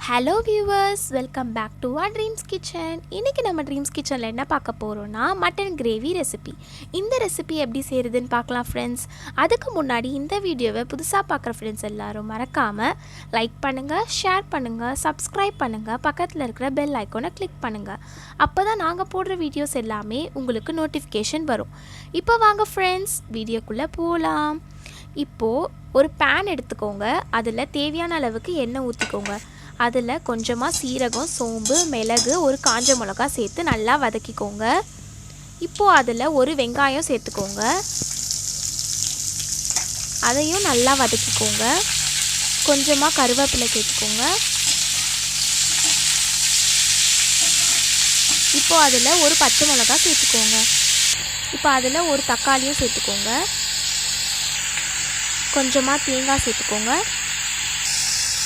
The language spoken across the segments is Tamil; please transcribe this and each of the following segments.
Hello viewers, welcome back to our dreams kitchen. இன்றைக்கி நம்ம ட்ரீம்ஸ் கிச்சனில் என்ன பார்க்க போகிறோன்னா மட்டன் கிரேவி ரெசிபி. இந்த ரெசிபி எப்படி செய்கிறதுன்னு பார்க்கலாம் ஃப்ரெண்ட்ஸ். அதுக்கு முன்னாடி இந்த வீடியோவை புதுசாக பார்க்குற ஃப்ரெண்ட்ஸ் எல்லோரும் மறக்காமல் லைக் பண்ணுங்கள், ஷேர் பண்ணுங்கள், சப்ஸ்கிரைப் பண்ணுங்கள், பக்கத்தில் இருக்கிற பெல் ஐக்கானை கிளிக் பண்ணுங்கள். அப்போ தான் நாங்கள் போடுற வீடியோஸ் எல்லாமே உங்களுக்கு நோட்டிஃபிகேஷன் வரும். இப்போ வாங்க ஃப்ரெண்ட்ஸ், வீடியோக்குள்ளே போகலாம். இப்போது ஒரு பேன் எடுத்துக்கோங்க. அதில் தேவையான அளவுக்கு எண்ணெய் ஊற்றிக்கோங்க. அதில் கொஞ்சமாக சீரகம், சோம்பு, மிளகு, ஒரு காஞ்ச மிளகா சேர்த்து நல்லா வதக்கிக்கோங்க. இப்போது அதில் ஒரு வெங்காயம் சேர்த்துக்கோங்க. அதையும் நல்லா வதக்கிக்கோங்க. கொஞ்சமாக கருவேப்பிலை சேர்த்துக்கோங்க. இப்போது அதில் ஒரு பச்சை மிளகா சேர்த்துக்கோங்க. இப்போ அதில் ஒரு தக்காளியும் சேர்த்துக்கோங்க. கொஞ்சமாக தேங்காய் சேர்த்துக்கோங்க.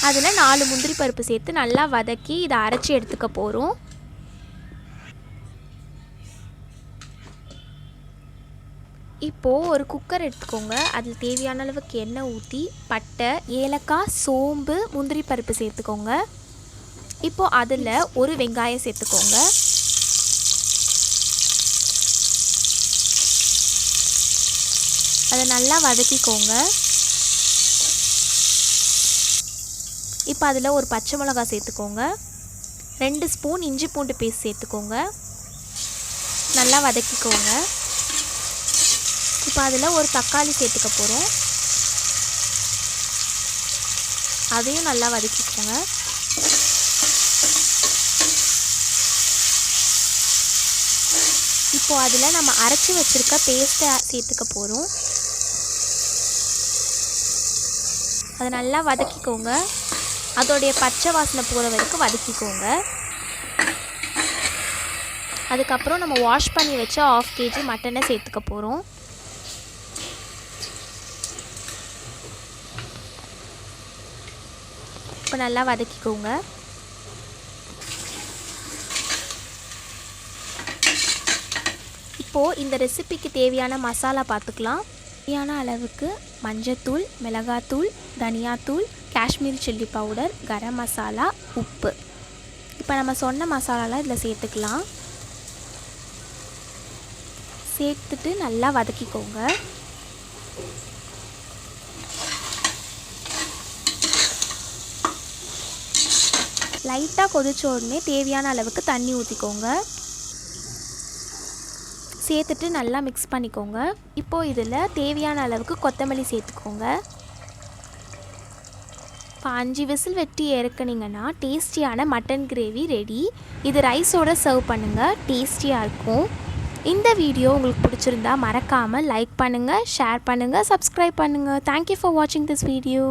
அதில் 4 முந்திரி பருப்பு சேர்த்து நல்லா வதக்கி இதை அரைச்சி எடுத்துக்க போகிறோம். இப்போது ஒரு குக்கர் எடுத்துக்கோங்க. அதில் தேவையான அளவுக்கு எண்ணெய் ஊற்றி பட்டை, ஏலக்காய், சோம்பு, முந்திரி பருப்பு சேர்த்துக்கோங்க. இப்போது அதில் ஒரு வெங்காயம் சேர்த்துக்கோங்க. அதை நல்லா வதக்கிக்கோங்க. இப்போ அதில் ஒரு பச்சை மிளகா சேர்த்துக்கோங்க. 2 ஸ்பூன் இஞ்சி பூண்டு பேஸ்ட் சேர்த்துக்கோங்க. நல்லா வதக்கிக்கோங்க. இப்போ அதில் ஒரு தக்காளி சேர்த்துக்க போகிறோம். அதையும் நல்லா வதக்கிக்கோங்க. இப்போது அதில் நம்ம அரைச்சி வச்சுருக்க பேஸ்ட்டை சேர்த்துக்க போகிறோம். அதை நல்லா வதக்கிக்கோங்க. அதோடைய பச்சை வாசனை போகிற வரைக்கும் வதக்கிக்கோங்க. அதுக்கப்புறம் நம்ம வாஷ் பண்ணி வச்ச 1/2 kg மட்டனை சேர்த்துக்க போகிறோம். இப்போ நல்லா வதக்கிக்கோங்க. இப்போது இந்த ரெசிபிக்கு தேவையான மசாலா பார்த்துக்கலாம். தேவையான அளவுக்கு மஞ்சத்தூள், மிளகாத்தூள், தனியாத்தூள், காஷ்மீரி சில்லி பவுடர், கரம் மசாலா, உப்பு. இப்போ நம்ம சொன்ன மசாலாலாம் இதில் சேர்த்துக்கலாம். சேர்த்துட்டு நல்லா வதக்கிக்கோங்க. லைட்டாக கொதிச்ச உடனே தேவையான அளவுக்கு தண்ணி ஊற்றிக்கோங்க. சேர்த்துட்டு நல்லா மிக்ஸ் பண்ணிக்கோங்க. இப்போது இதில் தேவையான அளவுக்கு கொத்தமல்லி சேர்த்துக்கோங்க. இப்போ 5 விசில் வெட்டி இறக்குனீங்கன்னா டேஸ்டியான மட்டன் கிரேவி ரெடி. இது ரைஸோடு சர்வ் பண்ணுங்கள், டேஸ்டியாக இருக்கும். இந்த வீடியோ உங்களுக்கு பிடிச்சிருந்தா மறக்காமல் லைக் பண்ணுங்கள், ஷேர் பண்ணுங்கள், சப்ஸ்கிரைப் பண்ணுங்கள். தேங்க்யூ ஃபார் வாட்சிங் திஸ் வீடியோ.